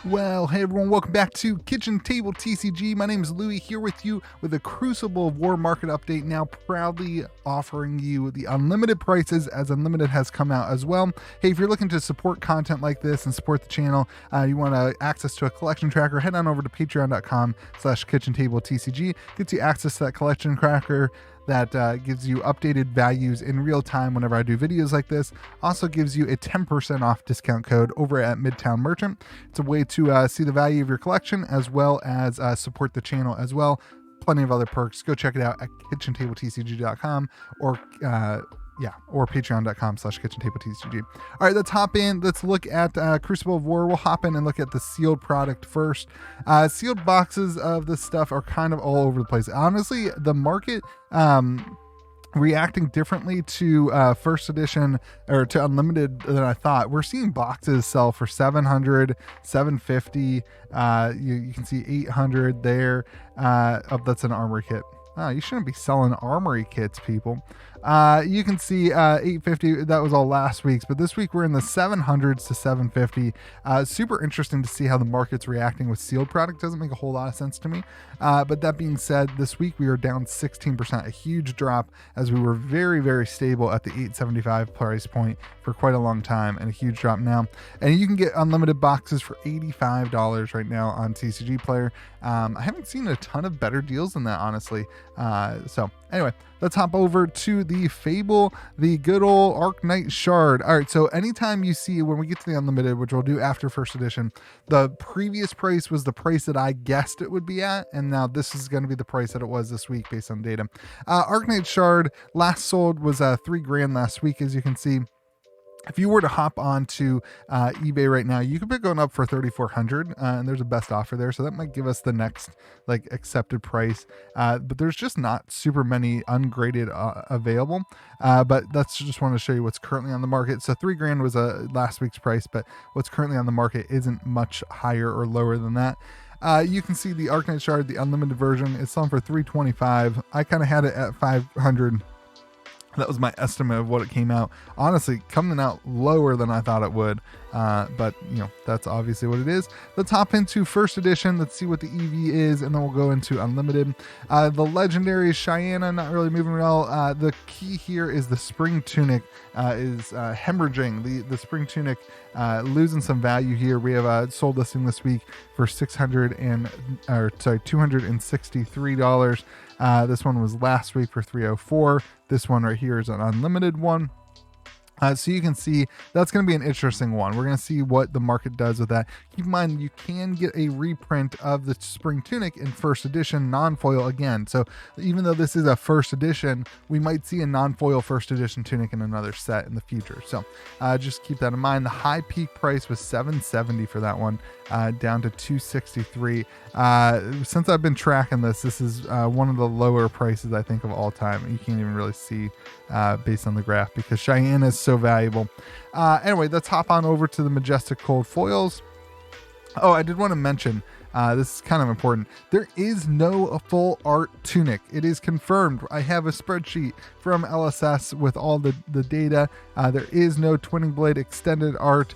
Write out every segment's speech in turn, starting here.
Well, hey everyone, welcome back to Kitchen Table TCG. My name is Louie, here with you with a Crucible of War market update, now proudly offering you the unlimited prices as Unlimited has come out as well. Hey, if you're looking to support content like this and support the channel, you want access to a collection tracker, head on over to patreon.com/KitchenTableTCG. Gets you access to that collection tracker that gives you updated values in real time whenever I do videos like this. Also gives you a 10% off discount code over at Midtown Merchant. It's a way to see the value of your collection as well as support the channel as well. Plenty of other perks. Go check it out at KitchenTableTCG.com or patreon.com/KitchenTableTCG. All right, let's hop in. Let's look at Crucible of War. We'll hop in and look at the sealed product first. Sealed boxes of this stuff are kind of all over the place. Honestly, the market reacting differently to first edition or to Unlimited than I thought. We're seeing boxes sell for $700, $750. You can see $800 there. That's an armory kit. Oh, you shouldn't be selling armory kits, people. You can see $850. That was all last week's, but this week we're in the $700s to $750. Super interesting to see how the market's reacting with sealed product. Doesn't make a whole lot of sense to me. But that being said, this week we are down 16%, a huge drop, as we were very, very stable at the $875 price point for quite a long time, and a huge drop now. And you can get unlimited boxes for $85 right now on TCG Player. I haven't seen a ton of better deals than that, honestly. So anyway, let's hop over to the Fable, the good old Arknight Shard. All right, so anytime you see, when we get to the Unlimited, which we'll do after first edition, the previous price was the price that I guessed it would be at, and now this is going to be the price that it was this week based on data. Arknight Shard last sold was $3,000 last week, as you can see. If you were to hop onto eBay right now, you could be going up for $3,400, and there's a best offer there, so that might give us the next accepted price. But there's just not super many ungraded available. But that's just want to show you what's currently on the market. So $3,000 was last week's price, but what's currently on the market isn't much higher or lower than that. You can see the Arknight Shard, the unlimited version, is selling for $325. I kind of had it at $500. That was my estimate of what it came out. Honestly, coming out lower than I thought it would. But, that's obviously what it is. Let's hop into first edition. Let's see what the EV is, and then we'll go into unlimited. The legendary Cheyenne, not really moving well. The key here is the spring tunic is hemorrhaging. The spring tunic losing some value here. We have a sold listing this week for $263. This one was last week for $304. This one right here is an unlimited one. So you can see that's going to be an interesting one. We're going to see what the market does with that. Keep in mind, you can get a reprint of the spring tunic in first edition non-foil again. So even though this is a first edition, we might see a non-foil first edition tunic in another set in the future. So just keep that in mind. The high peak price was $770 for that one, down to $263. Since I've been tracking this is one of the lower prices, I think, of all time. You can't even really see based on the graph because Cheyenne is so valuable. Anyway, let's hop on over to the Majestic cold foils. Oh, I did want to mention, this is kind of important. There is no full art tunic. It is confirmed. I have a spreadsheet from LSS with all the data. There is no Twinning Blade extended art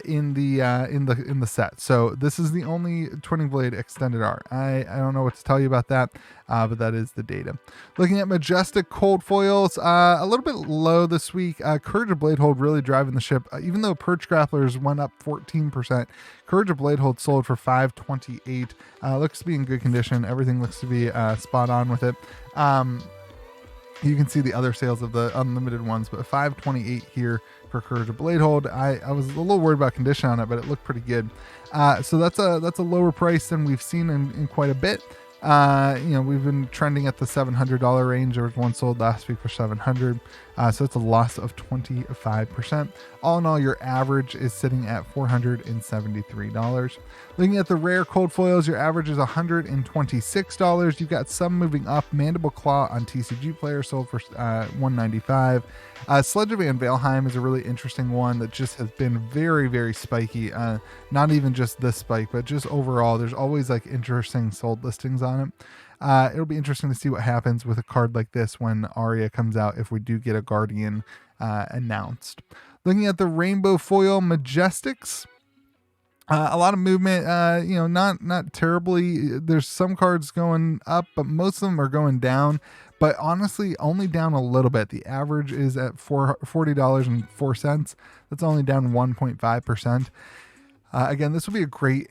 in the set. So this is the only Twinning Blade extended art. I don't know what to tell you about that, but that is the data. Looking at Majestic cold foils, a little bit low this week. Courage of Bladehold really driving the ship. Even though Perch Grapplers went up 14%, Courage of Bladehold sold for $528. Looks to be in good condition. Everything looks to be spot on with it. You can see the other sales of the unlimited ones, but $528 here for Courage of Bladehold. I was a little worried about condition on it, but it looked pretty good. So that's a lower price than we've seen in quite a bit. We've been trending at the $700 range. There was one sold last week for $700. So it's a loss of 25%. All in all, your average is sitting at $473. Looking at the rare cold foils, your average is $126. You've got some moving up. Mandible Claw on TCG Player sold for $195. Sledge of Van Valheim is a really interesting one that just has been very, very spiky. Not even just this spike, but just overall, there's always interesting sold listings on it. It'll be interesting to see what happens with a card like this when Aria comes out, if we do get a Guardian announced. Looking at the Rainbow Foil Majestics, A lot of movement, not terribly. There's some cards going up, but most of them are going down. But honestly, only down a little bit. The average is at $40.04. That's only down 1.5%. Again, this will be a great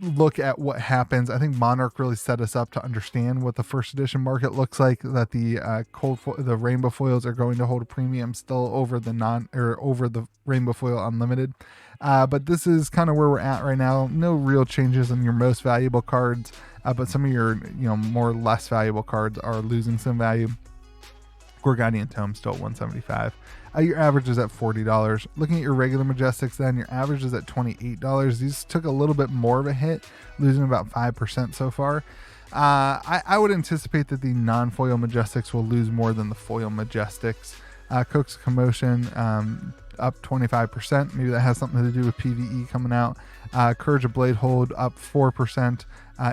look at what happens. I think Monarch really set us up to understand what the first edition market looks like. That the rainbow foils are going to hold a premium still over the rainbow foil unlimited. But this is kind of where we're at right now. No real changes in your most valuable cards, but some of your more less valuable cards are losing some value. Gorgonian Tome still at $175. Your average is at $40. Looking at your regular Majestics, then your average is at $28. These took a little bit more of a hit, losing about 5% so far. I would anticipate that the non-foil Majestics will lose more than the foil Majestics. Coke's Commotion up 25%. Maybe that has something to do with PvE coming out. Courage of Bladehold up 4%.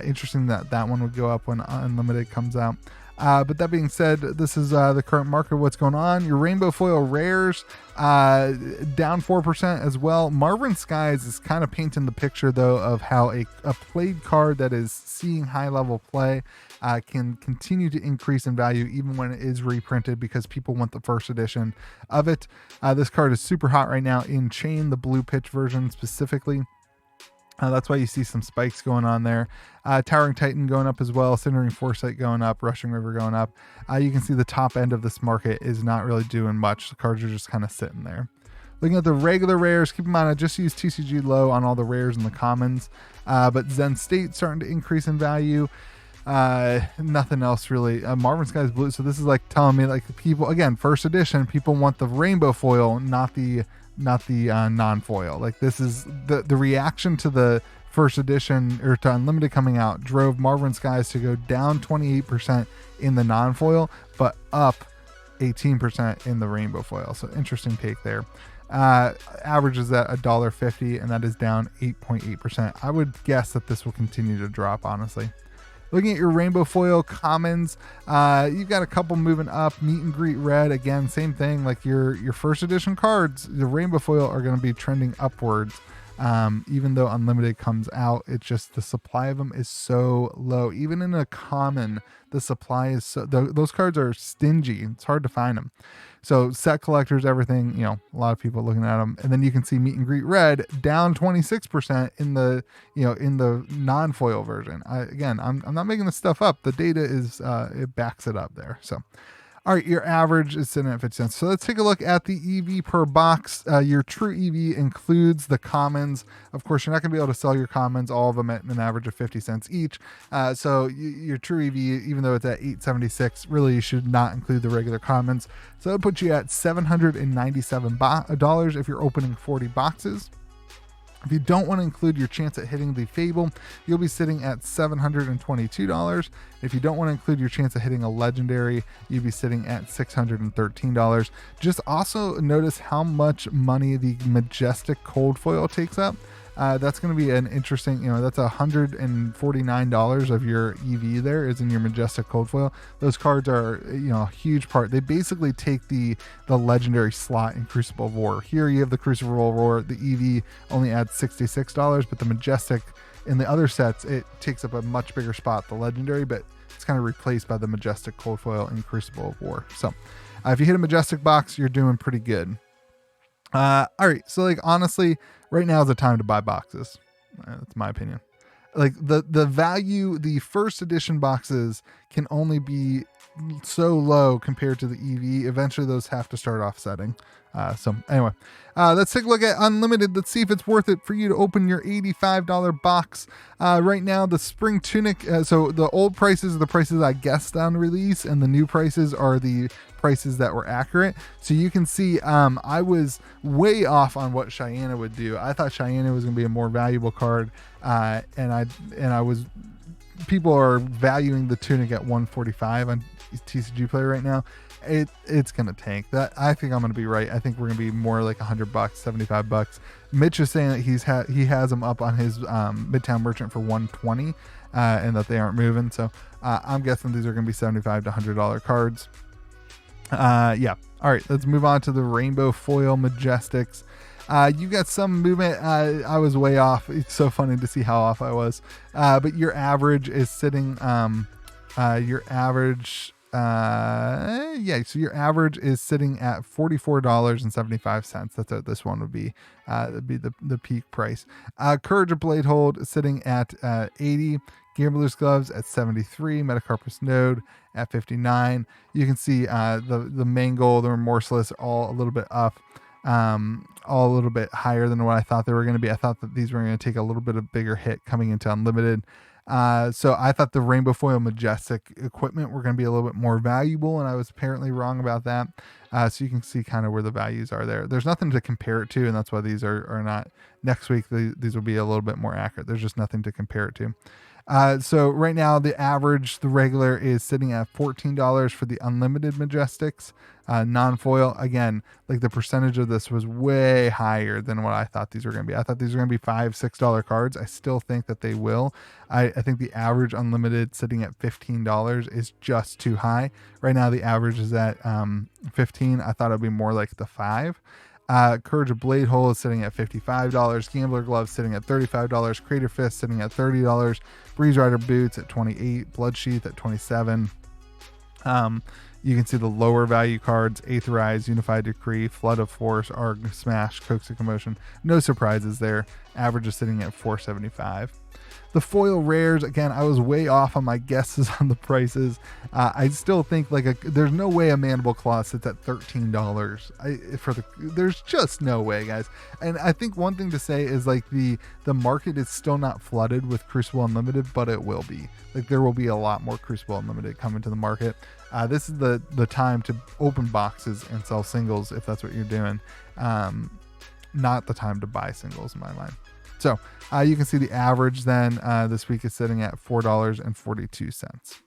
Interesting that one would go up when Unlimited comes out. But that being said, this is the current market, what's going on. Your rainbow foil rares down 4% as well. Marvin Skies is kind of painting the picture, though, of how a played card that is seeing high level play can continue to increase in value even when it is reprinted, because people want the first edition of it. This card is super hot right now in Chain, the blue pitch version specifically. That's why you see some spikes going on there. Towering Titan going up as well. Cindering Foresight going up. Rushing River going up. You can see the top end of this market is not really doing much. The cards are just kind of sitting there. Looking at the regular rares, keep in mind I just used TCG low on all the rares and the commons. But Zen State starting to increase in value. Nothing else really. Marvin Skies blue. So this is like telling me, like, people, again, first edition, people want the rainbow foil, not the non-foil. Like, this is the reaction to the first edition or to Unlimited coming out drove Marvin Skies to go down 28% in the non-foil, but up 18% in the rainbow foil. So interesting take there. Average is at $1.50, and that is down 8.8%. I would guess that this will continue to drop, honestly. Looking at your rainbow foil commons, you've got a couple moving up. Meet and Greet Red, again, same thing. Like your first edition cards, the rainbow foil are going to be trending upwards. Even though Unlimited comes out, it's just the supply of them is so low. Even in a common, the supply is so, those cards are stingy. It's hard to find them. So set collectors, everything, a lot of people looking at them. And then you can see Meet and Greet Red down 26% in the non-foil version. I'm not making this stuff up. The data is, it backs it up there. So, all right, your average is sitting at 50 cents. So let's take a look at the EV per box. Your true EV includes the commons. Of course, you're not going to be able to sell your commons, all of them at an average of 50 cents each. So your true EV, even though it's at $8.76, really you should not include the regular commons. So that puts you at $797 if you're opening 40 boxes. If you don't want to include your chance at hitting the Fable, you'll be sitting at $722. If you don't want to include your chance at hitting a Legendary, you'll be sitting at $613. Just also notice how much money the Majestic Cold Foil takes up. That's going to be an interesting, that's $149 of your EV there is in your Majestic Cold Foil. Those cards are, a huge part. They basically take the legendary slot in Crucible of War. Here you have the Crucible of War. The EV only adds $66, but the Majestic in the other sets, it takes up a much bigger spot, the legendary, but it's kind of replaced by the Majestic Cold Foil in Crucible of War. So if you hit a Majestic box, you're doing pretty good. All right, so honestly, right now is the time to buy boxes. That's my opinion. The value, the first edition boxes can only be so low compared to the EV. Eventually those have to start offsetting. So anyway, let's take a look at Unlimited. Let's see if it's worth it for you to open your $85 box. Right now, the Spring Tunic, so the old prices are the prices I guessed on release, and the new prices are the prices that were accurate. So you can see I was way off on what Cheyenne would do. I thought Cheyenne was going to be a more valuable card, and I was, people are valuing the Tunic at $145 on TCG Player right now. It's gonna tank. That I think I'm gonna be right. I think we're gonna be more like $100, $75. Mitch is saying that he has them up on his Midtown Merchant for $120, and that they aren't moving. So I'm guessing these are gonna be $75 to $100 cards. Yeah. All right, let's move on to the Rainbow Foil Majestics. You got some movement. I was way off. It's so funny to see how off I was. But your average is sitting, your average, so your average is sitting at $44.75. That's what this one would be. That'd be the peak price. Courage of Bladehold is sitting at 80. Gambler's Gloves at 73, Metacarpus Node at 59. You can see the Mangle, the Remorseless, all a little bit up, all a little bit higher than what I thought they were going to be. I thought that these were going to take a little bit of bigger hit coming into Unlimited. So I thought the Rainbow Foil Majestic equipment were going to be a little bit more valuable, and I was apparently wrong about that. So you can see kind of where the values are there. There's nothing to compare it to, and that's why these are not. Next week, these will be a little bit more accurate. There's just nothing to compare it to. So right now the regular is sitting at $14 for the unlimited Majestics, non-foil. Again, like the percentage of this was way higher than what I thought these were going to be. I thought these were going to be $5-6 cards. I still think that they will. I think the average unlimited sitting at $15 is just too high. Right now the average is at 15. I thought it'd be more like the 5. Courage of Bladehole is sitting at $55. Gambler Gloves sitting at $35. Crater Fist sitting at $30. Breeze Rider Boots at $28. Bloodsheath at $27. You can see the lower value cards: Aetherize, Unified Decree, Flood of Force, Arg Smash, Coax of Commotion. No surprises there. Average is sitting at $4.75. The foil rares, again, I was way off on my guesses on the prices. I still think there's no way a Mandible Claw sits at $13. There's just no way, guys. And I think one thing to say is like the market is still not flooded with Crucible Unlimited, but it will be. Like there will be a lot more Crucible Unlimited coming to the market. This is the time to open boxes and sell singles if that's what you're doing. Not the time to buy singles in my mind. So you can see the average then this week is sitting at $4.42.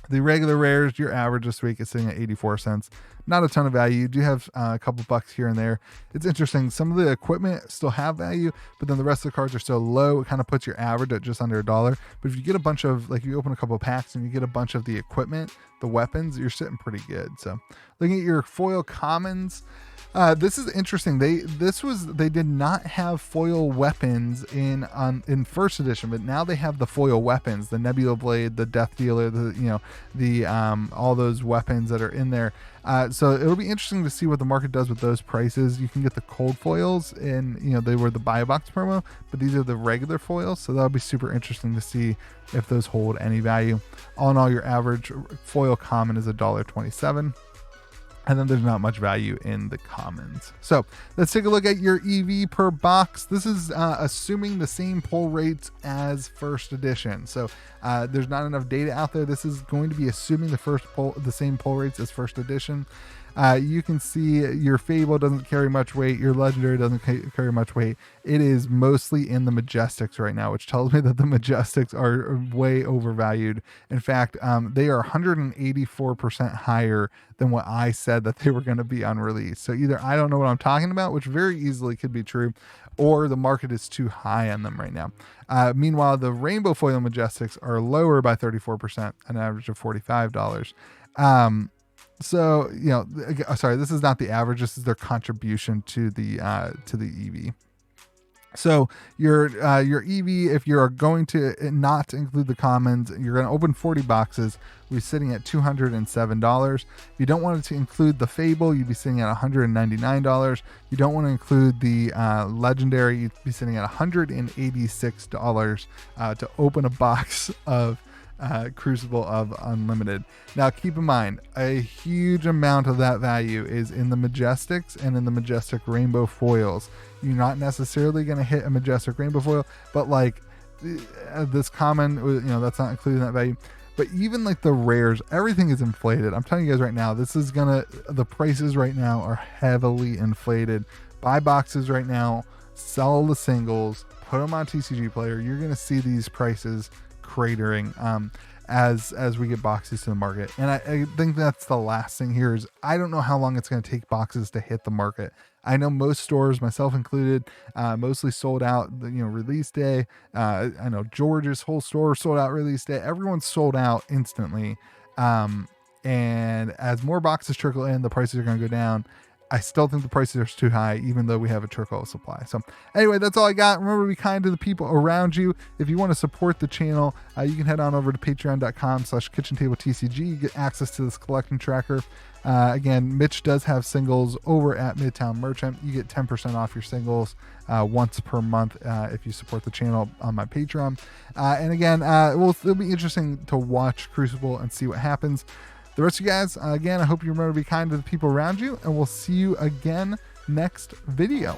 The regular rares, your average this week is sitting at 84 cents. Not a ton of value. You do have a couple bucks here and there. It's interesting. Some of the equipment still have value, but then the rest of the cards are so low, it kind of puts your average at just under $1. But if you get a bunch of, like you open a couple of packs and you get a bunch of the equipment, the weapons, you're sitting pretty good. So looking at your foil commons, this is interesting. They did not have foil weapons in first edition, but now they have the foil weapons, the Nebula Blade, the Death Dealer, all those weapons that are in there. So it'll be interesting to see what the market does with those prices. You can get the cold foils, and they were the buy box promo, but these are the regular foils, so that'll be super interesting to see if those hold any value. All in all, your average foil common is $1.27. And then there's not much value in the commons. So let's take a look at your EV per box. This is assuming the same pull rates as first edition. So there's not enough data out there. This is going to be assuming the same pull rates as first edition. You can see your Fable doesn't carry much weight. Your Legendary doesn't carry much weight. It is mostly in the Majestics right now, which tells me that the Majestics are way overvalued. In fact, they are 184% higher than what I said that they were going to be on release. So either I don't know what I'm talking about, which very easily could be true, or the market is too high on them right now. Meanwhile, the Rainbow Foil Majestics are lower by 34%, an average of $45. So, sorry, this is not the average. This is their contribution to the EV. So your EV, if you're going to not include the commons, you're going to open 40 boxes. We're sitting at $207. If you don't want to include the Fable, you'd be sitting at $199. You don't want to include the Legendary, you'd be sitting at $186 to open a box of Crucible of Unlimited. Now keep in mind, a huge amount of that value is in the Majestics and in the Majestic Rainbow foils. You're not necessarily going to hit a Majestic Rainbow foil, but like this common, that's not including that value. But even like the rares, everything is inflated. I'm telling you guys right now, the prices right now are heavily inflated. Buy boxes right now, sell the singles, put them on TCG Player. You're going to see these prices cratering as we get boxes to the market. And I think that's the last thing here is I don't know how long it's going to take boxes to hit the market. I know most stores, myself included, mostly sold out release day. I know George's whole store sold out release day. Everyone's sold out instantly. And as more boxes trickle in, the prices are going to go down. I still think the prices are too high, even though we have a trickle of supply. So anyway, that's all I got. Remember to be kind to the people around you. If you want to support the channel, you can head on over to patreon.com/KitchenTableTCG. You get access to this collection tracker. Again, Mitch does have singles over at Midtown Merchant. You get 10% off your singles once per month if you support the channel on my Patreon. And again, it'll be interesting to watch Crucible and see what happens. The rest of you guys, again, I hope you remember to be kind to the people around you, and we'll see you again next video.